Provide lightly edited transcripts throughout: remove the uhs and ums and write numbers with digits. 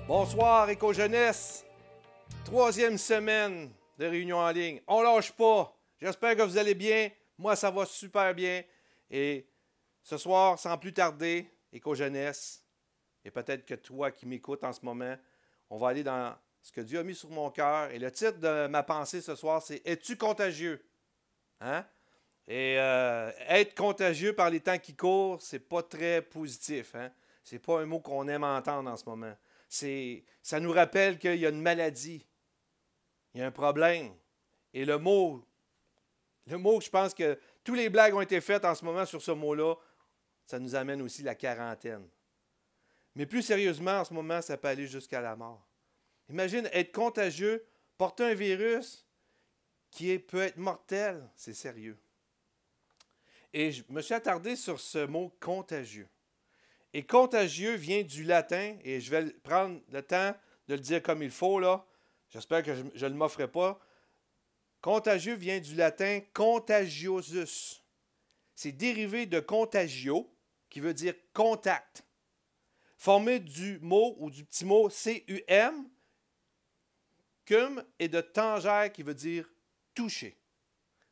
Bonsoir, Éco-Jeunesse. Troisième semaine de réunion en ligne. On lâche pas. J'espère que vous allez bien. Moi, ça va super bien. Et ce soir, sans plus tarder, Éco-Jeunesse, et peut-être que toi qui m'écoutes en ce moment, on va aller dans ce que Dieu a mis sur mon cœur. Et le titre de ma pensée ce soir, c'est « Es-tu contagieux? » Hein? Et être contagieux par les temps qui courent, c'est pas très positif. Hein? C'est pas un mot qu'on aime entendre en ce moment. Ça nous rappelle qu'il y a une maladie, il y a un problème. Et le mot que je pense que tous les blagues ont été faites en ce moment sur ce mot-là, ça nous amène aussi la quarantaine. Mais plus sérieusement, en ce moment, ça peut aller jusqu'à la mort. Imagine être contagieux, porter un virus qui peut être mortel, c'est sérieux. Et je me suis attardé sur ce mot contagieux. Et contagieux vient du latin, et je vais prendre le temps de le dire comme il faut, là. J'espère que je ne m'offre pas. Contagieux vient du latin contagiosus. C'est dérivé de contagio, qui veut dire contact. Formé du mot ou du petit mot C-U-M, cum, et de tangère, qui veut dire toucher.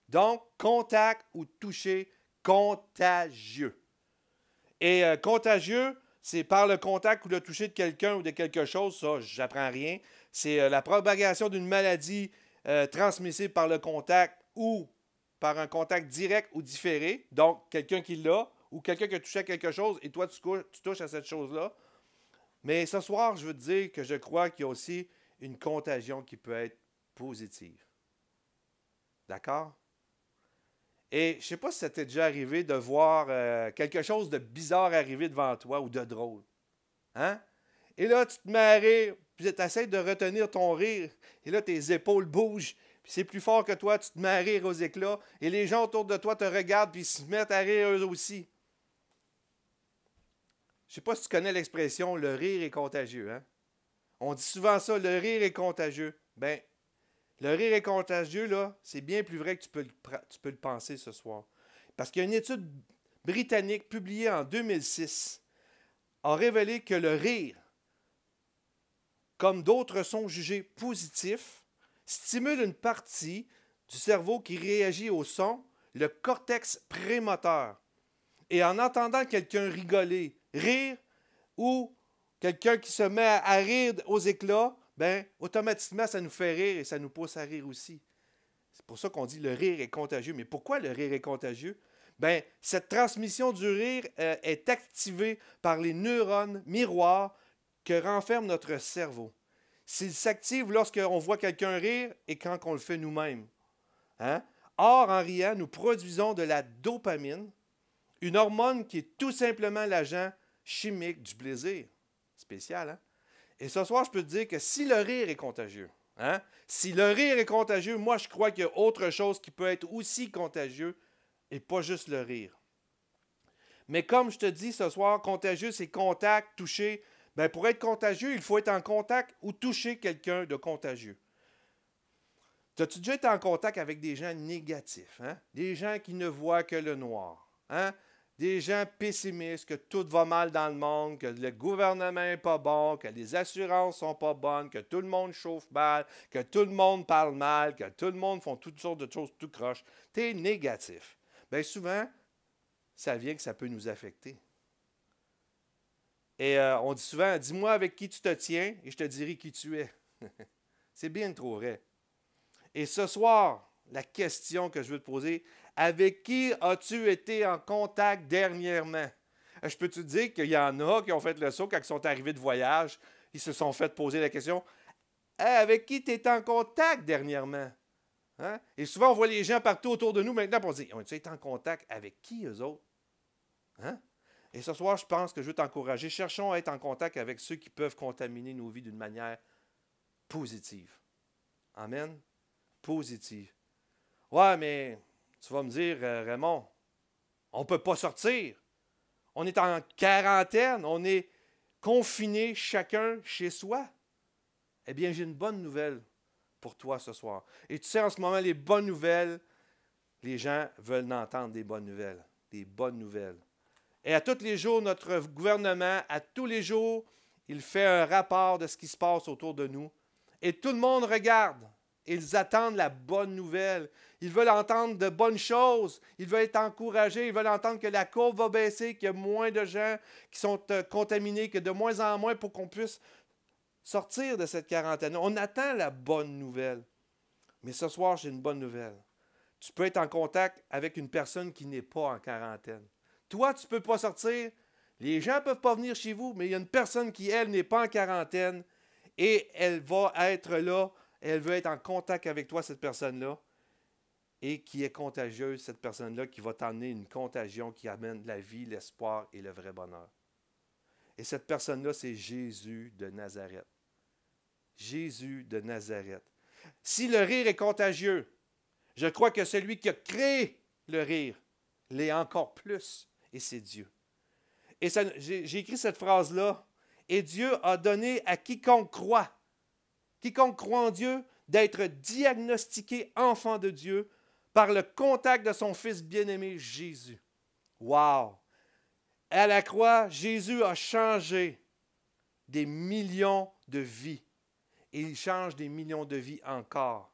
Donc, contact ou toucher, contagieux. Et contagieux, c'est par le contact ou le toucher de quelqu'un ou de quelque chose, ça, j'apprends rien. C'est la propagation d'une maladie transmissible par le contact ou par un contact direct ou différé. Donc, quelqu'un qui l'a ou quelqu'un qui a touché à quelque chose et toi, tu touches à cette chose-là. Mais ce soir, je veux te dire que je crois qu'il y a aussi une contagion qui peut être positive. D'accord? Et je ne sais pas si ça t'est déjà arrivé de voir quelque chose de bizarre arriver devant toi ou de drôle. Hein? Et là, tu te mets à rire, puis tu essaies de retenir ton rire. Et là, tes épaules bougent, puis c'est plus fort que toi, tu te mets à rire aux éclats. Et les gens autour de toi te regardent, puis ils se mettent à rire eux aussi. Je ne sais pas si tu connais l'expression « le rire est contagieux ». Hein? On dit souvent ça, « le rire est contagieux ». Bien, le rire est contagieux, là, c'est bien plus vrai que tu peux le penser ce soir. Parce qu'il y a une étude britannique publiée en 2006 a révélé que le rire, comme d'autres sons jugés positifs, stimule une partie du cerveau qui réagit au son, le cortex prémoteur. Et en entendant quelqu'un rigoler, rire, ou quelqu'un qui se met à rire aux éclats, bien, automatiquement, ça nous fait rire et ça nous pousse à rire aussi. C'est pour ça qu'on dit le rire est contagieux. Mais pourquoi le rire est contagieux? Bien, cette transmission du rire est activée par les neurones miroirs que renferme notre cerveau. S'il s'active lorsqu'on voit quelqu'un rire et quand on le fait nous-mêmes. Hein? Or, en riant, nous produisons de la dopamine, une hormone qui est tout simplement l'agent chimique du plaisir. Spécial, hein? Et ce soir, je peux te dire que si le rire est contagieux, hein? Si le rire est contagieux, moi, je crois qu'il y a autre chose qui peut être aussi contagieux et pas juste le rire. Mais comme je te dis ce soir, contagieux, c'est contact, toucher. Bien, pour être contagieux, il faut être en contact ou toucher quelqu'un de contagieux. As-tu déjà été en contact avec des gens négatifs? Hein? Des gens qui ne voient que le noir? Hein? Des gens pessimistes, que tout va mal dans le monde, que le gouvernement n'est pas bon, que les assurances ne sont pas bonnes, que tout le monde chauffe mal, que tout le monde parle mal, que tout le monde font toutes sortes de choses tout croche. Tu es négatif. Bien souvent, ça vient que ça peut nous affecter. Et on dit souvent, dis-moi avec qui tu te tiens et je te dirai qui tu es. C'est bien trop vrai. Et ce soir, la question que je veux te poser, avec qui as-tu été en contact dernièrement? Je peux te dire qu'il y en a qui ont fait le saut quand ils sont arrivés de voyage. Ils se sont fait poser la question, avec qui tu es en contact dernièrement? Hein? Et souvent, on voit les gens partout autour de nous maintenant pour dire, ont-ils été en contact avec qui eux autres? Hein? Et ce soir, je pense que je veux t'encourager. Cherchons à être en contact avec ceux qui peuvent contaminer nos vies d'une manière positive. Amen? Positive. Ouais, mais tu vas me dire, Raymond, on ne peut pas sortir. On est en quarantaine, on est confinés chacun chez soi. Eh bien, j'ai une bonne nouvelle pour toi ce soir. Et tu sais, en ce moment, les bonnes nouvelles, les gens veulent entendre des bonnes nouvelles. Des bonnes nouvelles. Et à tous les jours, notre gouvernement, à tous les jours, Il fait un rapport de ce qui se passe autour de nous. Et tout le monde regarde. Ils attendent la bonne nouvelle. Ils veulent entendre de bonnes choses. Ils veulent être encouragés. Ils veulent entendre que la courbe va baisser, qu'il y a moins de gens qui sont contaminés, que de moins en moins pour qu'on puisse sortir de cette quarantaine. On attend la bonne nouvelle. Mais ce soir, j'ai une bonne nouvelle. Tu peux être en contact avec une personne qui n'est pas en quarantaine. Toi, tu ne peux pas sortir. Les gens ne peuvent pas venir chez vous, mais il y a une personne qui, elle, n'est pas en quarantaine et elle va être là. Elle veut être en contact avec toi, cette personne-là, et qui est contagieuse, cette personne-là, qui va t'emmener une contagion qui amène la vie, l'espoir et le vrai bonheur. Et cette personne-là, c'est Jésus de Nazareth. Jésus de Nazareth. Si le rire est contagieux, je crois que celui qui a créé le rire l'est encore plus, et c'est Dieu. Et j'ai écrit cette phrase-là, et Dieu a donné à quiconque croit en Dieu, d'être diagnostiqué enfant de Dieu par le contact de son Fils bien-aimé Jésus. Wow! À la croix, Jésus a changé des millions de vies. Et il change des millions de vies encore.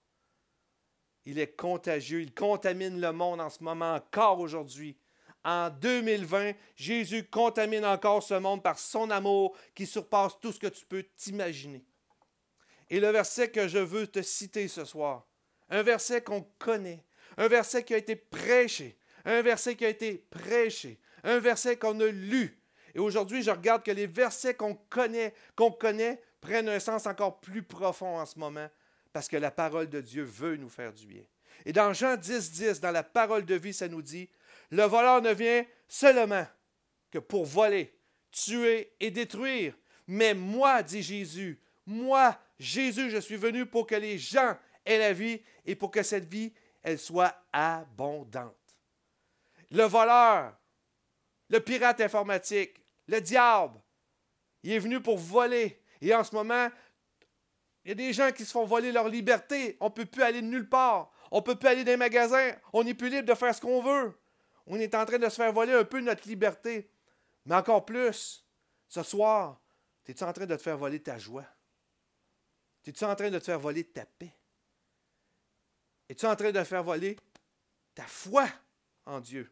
Il est contagieux, il contamine le monde en ce moment, encore aujourd'hui. En 2020, Jésus contamine encore ce monde par son amour qui surpasse tout ce que tu peux t'imaginer. Et le verset que je veux te citer ce soir, un verset qu'on connaît, un verset qui a été prêché, un verset qu'on a lu. Et aujourd'hui, je regarde que les versets qu'on connaît, prennent un sens encore plus profond en ce moment, parce que la parole de Dieu veut nous faire du bien. Et dans Jean 10, dans la parole de vie, ça nous dit, « Le voleur ne vient seulement que pour voler, tuer et détruire. Mais moi, dit Jésus, moi, Jésus, je suis venu pour que les gens aient la vie et pour que cette vie, elle soit abondante. » Le voleur, le pirate informatique, le diable, il est venu pour voler. Et en ce moment, il y a des gens qui se font voler leur liberté. On ne peut plus aller de nulle part. On ne peut plus aller dans les magasins. On n'est plus libre de faire ce qu'on veut. On est en train de se faire voler un peu notre liberté. Mais encore plus, ce soir, es-tu en train de te faire voler ta joie? Es-tu en train de te faire voler ta paix? Es-tu en train de te faire voler ta foi en Dieu?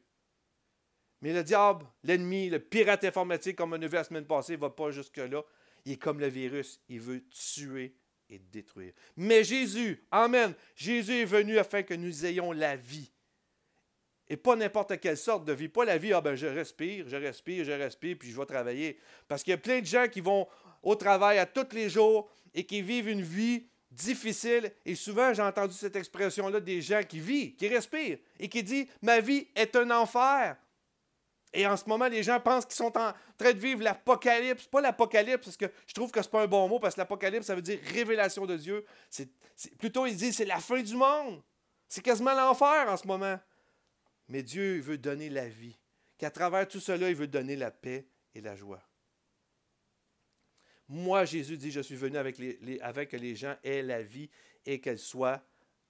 Mais le diable, l'ennemi, le pirate informatique, comme on a vu la semaine passée, ne va pas jusque-là. Il est comme le virus. Il veut tuer et détruire. Mais Jésus, amen, Jésus est venu afin que nous ayons la vie. Et pas n'importe quelle sorte de vie. Pas la vie, je respire, puis je vais travailler. Parce qu'il y a plein de gens qui vont au travail à tous les jours et qui vivent une vie difficile. Et souvent, j'ai entendu cette expression-là des gens qui vivent, qui respirent et qui disent « Ma vie est un enfer ». Et en ce moment, les gens pensent qu'ils sont en train de vivre l'apocalypse. Pas l'apocalypse, parce que je trouve que ce n'est pas un bon mot, parce que l'apocalypse, ça veut dire révélation de Dieu. Plutôt, ils disent c'est la fin du monde. C'est quasiment l'enfer en ce moment. Mais Dieu veut donner la vie. Qu'à travers tout cela, il veut donner la paix et la joie. Moi, Jésus dit, je suis venu avec que les gens aient la vie et qu'elle soit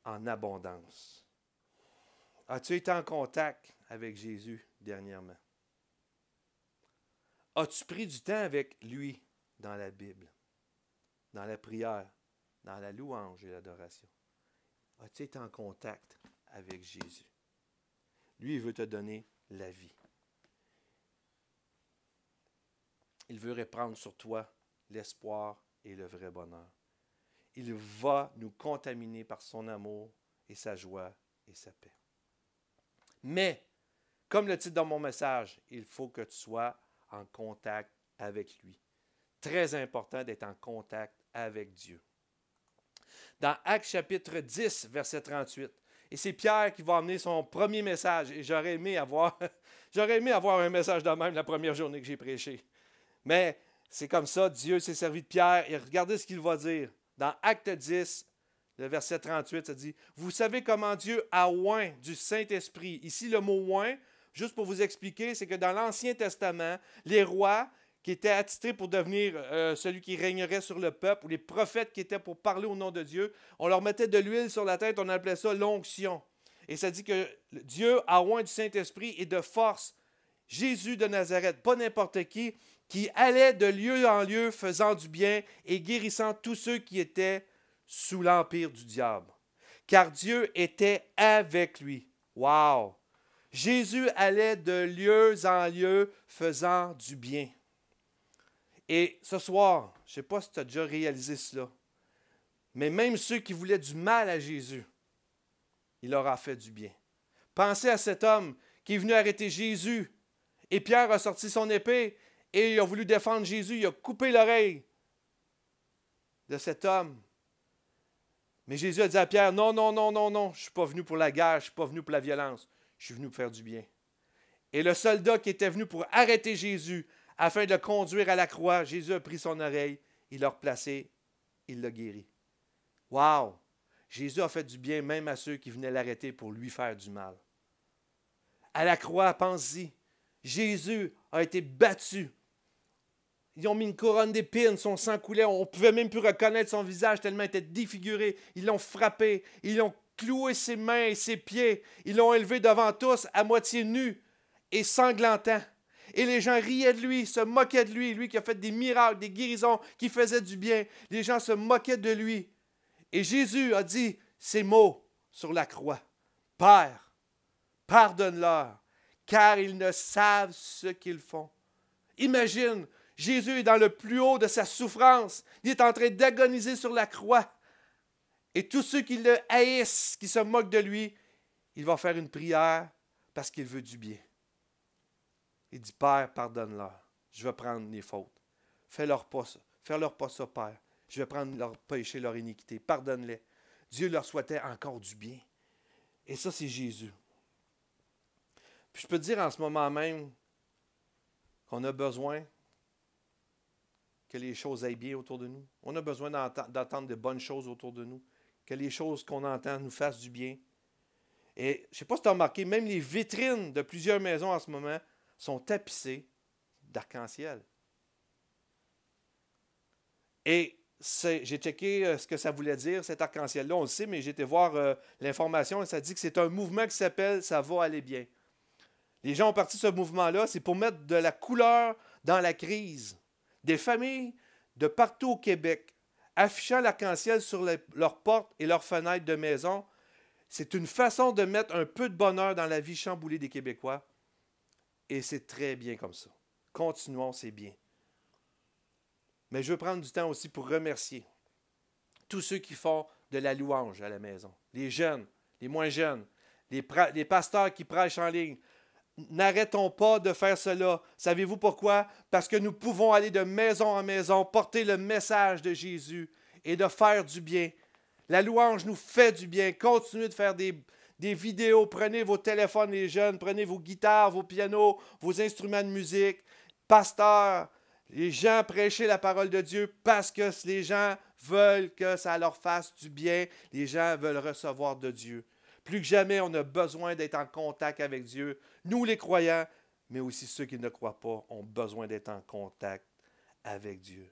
en abondance. As-tu été en contact avec Jésus dernièrement? As-tu pris du temps avec lui dans la Bible, dans la prière, dans la louange et l'adoration? As-tu été en contact avec Jésus? Lui, il veut te donner la vie. Il veut répandre sur toi l'espoir et le vrai bonheur. Il va nous contaminer par son amour et sa joie et sa paix. Mais, comme le titre dans mon message, il faut que tu sois en contact avec lui. Très important d'être en contact avec Dieu. Dans Actes chapitre 10, verset 38, et c'est Pierre qui va amener son premier message. Et j'aurais aimé avoir un message de même la première journée que j'ai prêché. Mais c'est comme ça, Dieu s'est servi de Pierre. Et regardez ce qu'il va dire. Dans Acte 10, le verset 38, ça dit « Vous savez comment Dieu a oint du Saint-Esprit. » Ici, le mot « oint », juste pour vous expliquer, c'est que dans l'Ancien Testament, les rois qui étaient attitrés pour devenir celui qui régnerait sur le peuple, ou les prophètes qui étaient pour parler au nom de Dieu, on leur mettait de l'huile sur la tête, on appelait ça l'onction. Et ça dit que Dieu a oint du Saint-Esprit et de force Jésus de Nazareth, pas n'importe qui, qui allait de lieu en lieu faisant du bien et guérissant tous ceux qui étaient sous l'empire du diable. Car Dieu était avec lui. Wow! Jésus allait de lieu en lieu faisant du bien. Et ce soir, je ne sais pas si tu as déjà réalisé cela, mais même ceux qui voulaient du mal à Jésus, il leur a fait du bien. Pensez à cet homme qui est venu arrêter Jésus. Et Pierre a sorti son épée et il a voulu défendre Jésus. Il a coupé l'oreille de cet homme. Mais Jésus a dit à Pierre, non, non, non, non, non, je ne suis pas venu pour la guerre, je ne suis pas venu pour la violence. Je suis venu pour faire du bien. Et le soldat qui était venu pour arrêter Jésus afin de le conduire à la croix, Jésus a pris son oreille, il l'a replacé, il l'a guéri. Wow! Jésus a fait du bien même à ceux qui venaient l'arrêter pour lui faire du mal. À la croix, pense-y, Jésus a été battu. Ils ont mis une couronne d'épines, son sang coulait, on ne pouvait même plus reconnaître son visage tellement il était défiguré. Ils l'ont frappé, ils l'ont cloué ses mains et ses pieds, ils l'ont élevé devant tous à moitié nu et sanglantant. Et les gens riaient de lui, se moquaient de lui, lui qui a fait des miracles, des guérisons, qui faisait du bien. Les gens se moquaient de lui. Et Jésus a dit ces mots sur la croix. Père, pardonne-leur, car ils ne savent ce qu'ils font. Imagine, Jésus est dans le plus haut de sa souffrance. Il est en train d'agoniser sur la croix. Et tous ceux qui le haïssent, qui se moquent de lui, il va faire une prière parce qu'il veut du bien. Il dit, Père, pardonne-leur. Je vais prendre les fautes. Fais-leur pas ça, Père. Je vais prendre leur péché, leur iniquité. Pardonne-les. Dieu leur souhaitait encore du bien. Et ça, c'est Jésus. Puis je peux te dire en ce moment même qu'on a besoin que les choses aillent bien autour de nous. On a besoin d'entendre de bonnes choses autour de nous. Que les choses qu'on entend nous fassent du bien. Et je ne sais pas si tu as remarqué, même les vitrines de plusieurs maisons en ce moment sont tapissées d'arc-en-ciel. Et j'ai checké ce que ça voulait dire, cet arc-en-ciel-là, on le sait, mais j'ai été voir l'information et ça dit que c'est un mouvement qui s'appelle « Ça va aller bien ». Les gens ont parti de ce mouvement-là, c'est pour mettre de la couleur dans la crise. Des familles de partout au Québec, affichant l'arc-en-ciel sur leurs portes et leurs fenêtres de maison, c'est une façon de mettre un peu de bonheur dans la vie chamboulée des Québécois. Et c'est très bien comme ça. Continuons, c'est bien. Mais je veux prendre du temps aussi pour remercier tous ceux qui font de la louange à la maison. Les jeunes, les moins jeunes, les pasteurs qui prêchent en ligne. N'arrêtons pas de faire cela. Savez-vous pourquoi? Parce que nous pouvons aller de maison en maison, porter le message de Jésus et de faire du bien. La louange nous fait du bien. Continuez de faire des vidéos. Prenez vos téléphones, les jeunes. Prenez vos guitares, vos pianos, vos instruments de musique. Pasteurs, les gens prêchez la parole de Dieu parce que les gens veulent que ça leur fasse du bien. Les gens veulent recevoir de Dieu. Plus que jamais, on a besoin d'être en contact avec Dieu. Nous, les croyants, mais aussi ceux qui ne croient pas, ont besoin d'être en contact avec Dieu.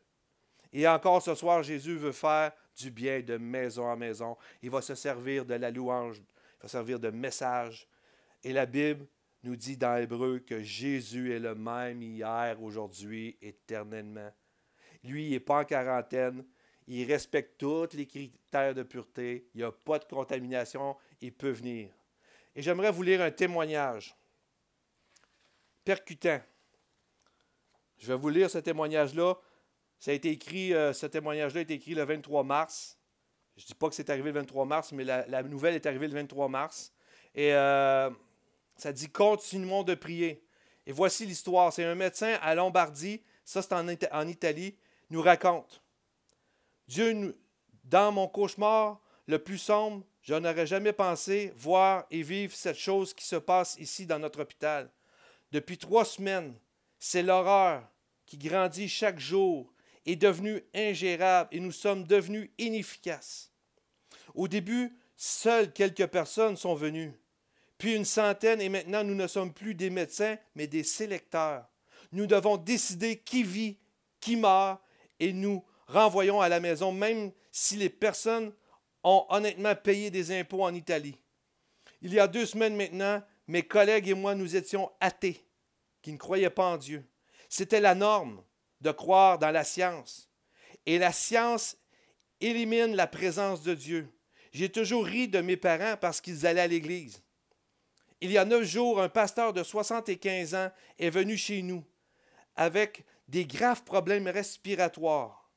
Et encore ce soir, Jésus veut faire du bien de maison en maison. Il va se servir de la louange, il va servir de message. Et la Bible nous dit dans Hébreu que Jésus est le même hier, aujourd'hui, éternellement. Lui, il n'est pas en quarantaine. Il respecte tous les critères de pureté. Il n'y a pas de contamination. Il peut venir. Et j'aimerais vous lire un témoignage percutant. Je vais vous lire ce témoignage-là. Ça a été écrit, ce témoignage-là a été écrit le 23 mars. Je ne dis pas que c'est arrivé le 23 mars, mais la nouvelle est arrivée le 23 mars. Et ça dit « Continuons de prier ». Et voici l'histoire. C'est un médecin à Lombardie, ça c'est en Italie, nous raconte. Dieu, dans mon cauchemar le plus sombre, je n'aurais jamais pensé voir et vivre cette chose qui se passe ici dans notre hôpital. Depuis 3 semaines, c'est l'horreur qui grandit chaque jour, est devenue ingérable et nous sommes devenus inefficaces. Au début, seules quelques personnes sont venues, puis une centaine et maintenant nous ne sommes plus des médecins, mais des sélecteurs. Nous devons décider qui vit, qui meurt et nous renvoyons à la maison, même si les personnes ont honnêtement payé des impôts en Italie. Il y a 2 semaines maintenant, mes collègues et moi, nous étions athées, qui ne croyaient pas en Dieu. C'était la norme de croire dans la science. Et la science élimine la présence de Dieu. J'ai toujours ri de mes parents parce qu'ils allaient à l'église. Il y a 9 jours, un pasteur de 75 ans est venu chez nous avec des graves problèmes respiratoires.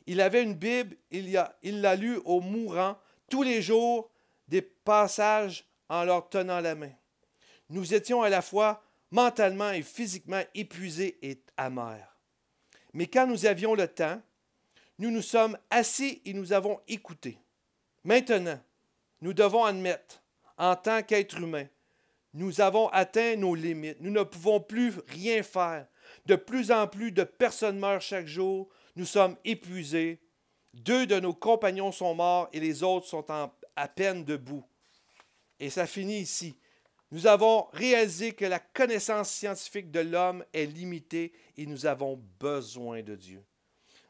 Il avait une Bible, il l'a lue aux mourants tous les jours, des passages en leur tenant la main. Nous étions à la fois mentalement et physiquement épuisés et amers. Mais quand nous avions le temps, nous nous sommes assis et nous avons écouté. Maintenant, nous devons admettre, en tant qu'être humain, nous avons atteint nos limites. Nous ne pouvons plus rien faire. De plus en plus de personnes meurent chaque jour. Nous sommes épuisés. 2 de nos compagnons sont morts et les autres sont à peine debout. Et ça finit ici. Nous avons réalisé que la connaissance scientifique de l'homme est limitée et nous avons besoin de Dieu.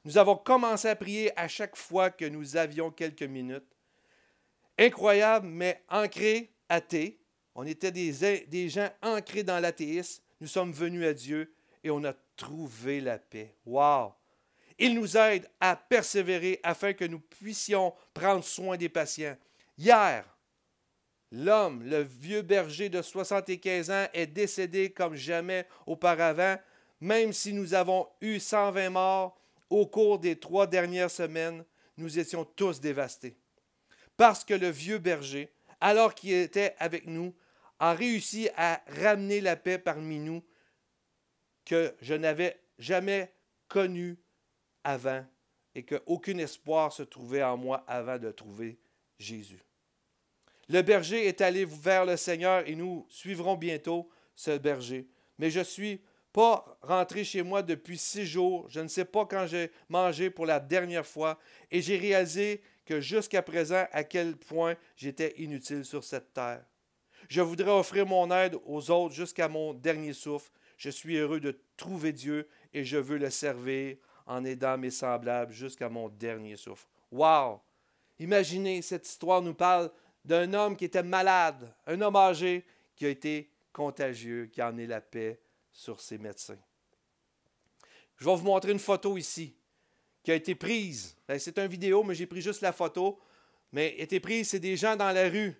Nous avons commencé à prier à chaque fois que nous avions quelques minutes. Incroyable, mais ancrés, athées. On était des gens ancrés dans l'athéisme. Nous sommes venus à Dieu et on a trouvé la paix. Wow! Il nous aide à persévérer afin que nous puissions prendre soin des patients. Hier, l'homme, le vieux berger de 75 ans, est décédé comme jamais auparavant, même si nous avons eu 120 morts au cours des 3 dernières semaines, nous étions tous dévastés. Parce que le vieux berger, alors qu'il était avec nous, a réussi à ramener la paix parmi nous que je n'avais jamais connue avant et qu'aucun espoir se trouvait en moi avant de trouver Jésus. Le berger est allé vers le Seigneur et nous suivrons bientôt ce berger. Mais je ne suis pas rentré chez moi depuis 6 jours. Je ne sais pas quand j'ai mangé pour la dernière fois et j'ai réalisé que jusqu'à présent, à quel point j'étais inutile sur cette terre. Je voudrais offrir mon aide aux autres jusqu'à mon dernier souffle. Je suis heureux de trouver Dieu et je veux le servir en aidant mes semblables jusqu'à mon dernier souffle. Wow! Imaginez, cette histoire nous parle d'un homme qui était malade, un homme âgé qui a été contagieux, qui a emmené la paix sur ses médecins. Je vais vous montrer une photo ici qui a été prise. C'est une vidéo, mais j'ai pris juste la photo. Mais a été prise, c'est des gens dans la rue.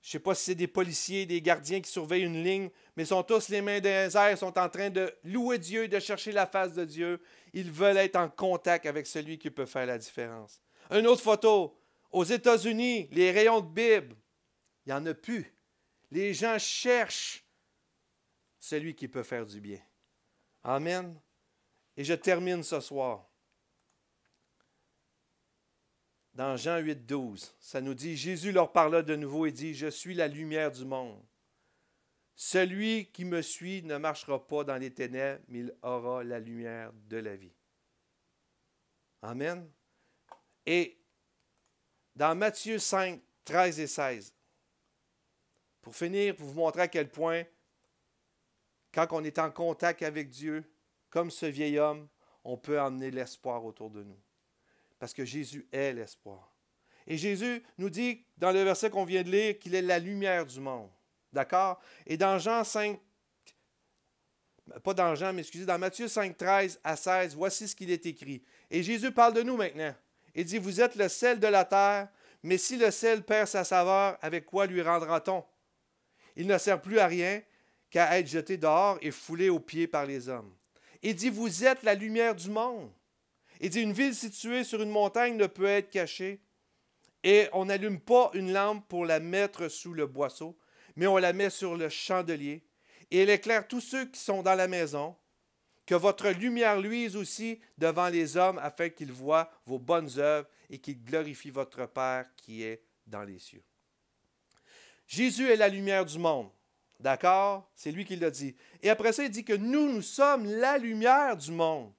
Je ne sais pas si c'est des policiers, des gardiens qui surveillent une ligne, mais ils sont tous les mains dans les airs, sont en train de louer Dieu, de chercher la face de Dieu. Ils veulent être en contact avec celui qui peut faire la différence. Une autre photo. Aux États-Unis, les rayons de Bible, il n'y en a plus. Les gens cherchent celui qui peut faire du bien. Amen. Et je termine ce soir. Dans Jean 8, 12, ça nous dit, Jésus leur parla de nouveau et dit, « Je suis la lumière du monde. Celui qui me suit ne marchera pas dans les ténèbres, mais il aura la lumière de la vie. » Amen. Et dans Matthieu 5, 13 et 16, pour finir, pour vous montrer à quel point, quand on est en contact avec Dieu, comme ce vieil homme, on peut emmener l'espoir autour de nous. Parce que Jésus est l'espoir. Et Jésus nous dit, dans le verset qu'on vient de lire, qu'il est la lumière du monde. D'accord? Et dans Jean 5, pas dans Jean, mais excusez, dans Matthieu 5, 13 à 16, voici ce qu'il est écrit. Et Jésus parle de nous maintenant. Il dit, vous êtes le sel de la terre, mais si le sel perd sa saveur, avec quoi lui rendra-t-on? Il ne sert plus à rien qu'à être jeté dehors et foulé aux pieds par les hommes. Il dit, vous êtes la lumière du monde. Il dit, une ville située sur une montagne ne peut être cachée. Et on n'allume pas une lampe pour la mettre sous le boisseau, mais on la met sur le chandelier. Et elle éclaire tous ceux qui sont dans la maison. Que votre lumière luise aussi devant les hommes, afin qu'ils voient vos bonnes œuvres et qu'ils glorifient votre Père qui est dans les cieux. Jésus est la lumière du monde. D'accord? C'est lui qui l'a dit. Et après ça, il dit que nous sommes la lumière du monde.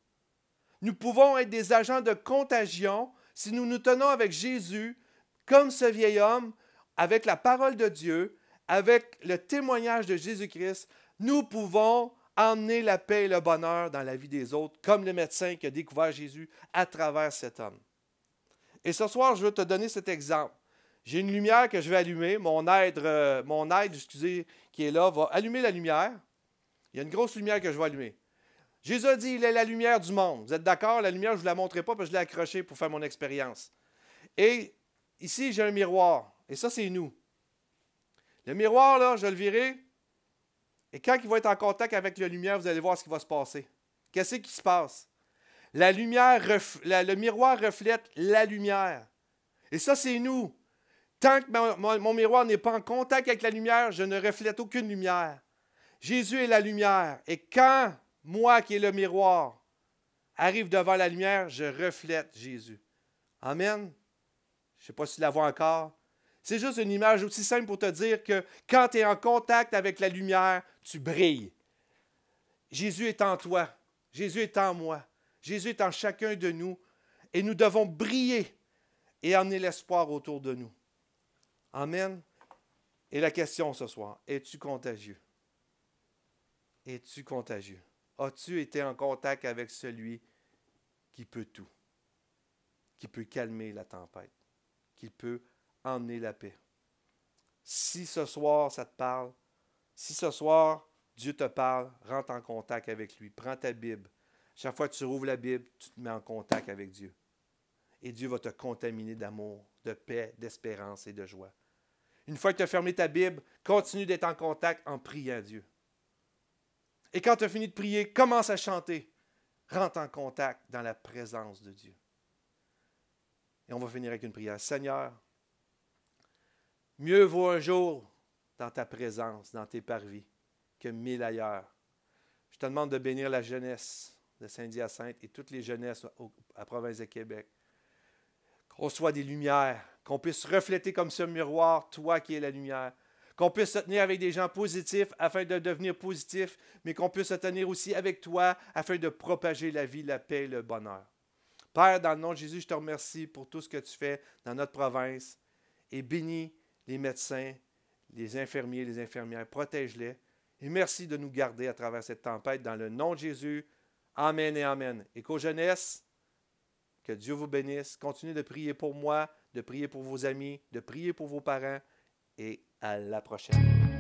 Nous pouvons être des agents de contagion si nous nous tenons avec Jésus, comme ce vieil homme, avec la parole de Dieu, avec le témoignage de Jésus-Christ. Nous pouvons emmener la paix et le bonheur dans la vie des autres, comme le médecin qui a découvert Jésus à travers cet homme. Et ce soir, je veux te donner cet exemple. J'ai une lumière que je vais allumer. Mon aide, qui est là, va allumer la lumière. Il y a une grosse lumière que je vais allumer. Jésus a dit, il est la lumière du monde. Vous êtes d'accord? La lumière, je ne vous la montrerai pas parce que je l'ai accrochée pour faire mon expérience. Et ici, j'ai un miroir. Et ça, c'est nous. Le miroir, là, je vais le virer. Et quand il va être en contact avec la lumière, vous allez voir ce qui va se passer. Qu'est-ce qui se passe? La lumière, le miroir reflète la lumière. Et ça, c'est nous. Tant que mon miroir n'est pas en contact avec la lumière, je ne reflète aucune lumière. Jésus est la lumière. Et quand moi, qui est le miroir, arrive devant la lumière, je reflète Jésus. Amen. Je ne sais pas si tu la vois encore. C'est juste une image aussi simple pour te dire que quand tu es en contact avec la lumière, tu brilles. Jésus est en toi. Jésus est en moi. Jésus est en chacun de nous. Et nous devons briller et emmener l'espoir autour de nous. Amen. Et la question ce soir, es-tu contagieux? Es-tu contagieux? As-tu été en contact avec celui qui peut tout? Qui peut calmer la tempête? Qui peut emmener la paix? Si ce soir ça te parle, si ce soir Dieu te parle, rentre en contact avec lui. Prends ta Bible. Chaque fois que tu rouvres la Bible, tu te mets en contact avec Dieu. Et Dieu va te contaminer d'amour, de paix, d'espérance et de joie. Une fois que tu as fermé ta Bible, continue d'être en contact en priant à Dieu. Et quand tu as fini de prier, commence à chanter. Rentre en contact dans la présence de Dieu. Et on va finir avec une prière. Seigneur, mieux vaut un jour dans ta présence, dans tes parvis, que 1000 ailleurs. Je te demande de bénir la jeunesse de Saint-Hyacinthe et toutes les jeunesses à la province de Québec. Qu'on soit des lumières, qu'on puisse refléter comme ce miroir, toi qui es la lumière. Qu'on puisse se tenir avec des gens positifs afin de devenir positifs, mais qu'on puisse se tenir aussi avec toi afin de propager la vie, la paix et le bonheur. Père, dans le nom de Jésus, je te remercie pour tout ce que tu fais dans notre province et bénis les médecins, les infirmiers, les infirmières. Protège-les et merci de nous garder à travers cette tempête. Dans le nom de Jésus, amen et amen. Et qu'aux jeunesses, que Dieu vous bénisse. Continuez de prier pour moi, de prier pour vos amis, de prier pour vos parents et à la prochaine.